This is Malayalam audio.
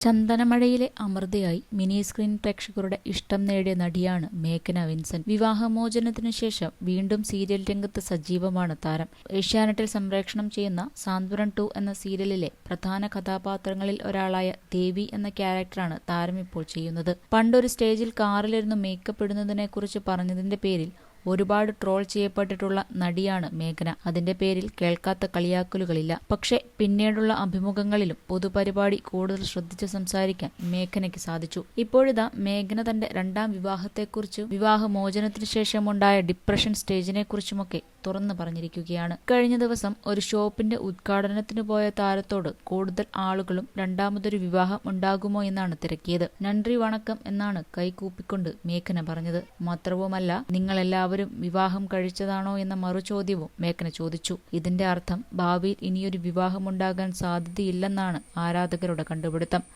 ചന്ദനമഴയിലെ അമൃതയായി മിനി സ്ക്രീൻ പ്രേക്ഷകരുടെ ഇഷ്ടം നേടിയ നടിയാണ് മേഘ്ന വിൻസെന്റ്. വിവാഹമോചനത്തിനു ശേഷം വീണ്ടും സീരിയൽ രംഗത്ത് സജീവമാണ് താരം. ഏഷ്യാനെറ്റിൽ സംപ്രേഷണം ചെയ്യുന്ന സാന്ത്വനം 2 എന്ന സീരിയലിലെ പ്രധാന കഥാപാത്രങ്ങളിൽ ഒരാളായ ദേവി എന്ന ക്യാരക്ടറാണ് താരം ഇപ്പോൾ ചെയ്യുന്നത്. പണ്ടൊരു സ്റ്റേജിൽ കാറിലിരുന്ന് മേക്കപ്പ് ഇടുന്നതിനെക്കുറിച്ച് പറഞ്ഞതിന്റെ പേരിൽ ഒരുപാട് ട്രോൾ ചെയ്യപ്പെട്ടിട്ടുള്ള നടിയാണ് മേഘ്ന. അതിന്റെ പേരിൽ കേൾക്കാത്ത കളിയാക്കലുകളില്ല. പക്ഷേ പിന്നീടുള്ള അഭിമുഖങ്ങളിലും പൊതുപരിപാടി കൂടുതൽ ശ്രദ്ധിച്ച് സംസാരിക്കാൻ മേഘ്നയ്ക്ക് സാധിച്ചു. ഇപ്പോഴിതാ മേഘ്ന തന്റെ രണ്ടാം വിവാഹത്തെക്കുറിച്ചും വിവാഹമോചനത്തിനു ശേഷമുണ്ടായ ഡിപ്രഷൻ സ്റ്റേജിനെക്കുറിച്ചുമൊക്കെ തുറന്നു പറഞ്ഞിരിക്കുകയാണ്. കഴിഞ്ഞ ദിവസം ഒരു ഷോപ്പിന്റെ ഉദ്ഘാടനത്തിന് പോയ താരത്തോട് കൂടുതൽ ആളുകളും രണ്ടാമതൊരു വിവാഹം ഉണ്ടാകുമോ എന്നാണ് തിരക്കിയത്. നന്ദി വണക്കം എന്നാണ് കൈകൂപ്പിക്കൊണ്ട് മേഘ്ന പറഞ്ഞത്. മാത്രവുമല്ല, നിങ്ങളെല്ലാവരും വിവാഹം കഴിച്ചതാണോ എന്ന മറുചോദ്യവും മേഘ്ന ചോദിച്ചു. ഇതിന്റെ അർത്ഥം ഭാവിയിൽ ഇനിയൊരു വിവാഹമുണ്ടാകാൻ സാധ്യതയില്ലെന്നാണ് ആരാധകരുടെ കണ്ടുപിടുത്തം.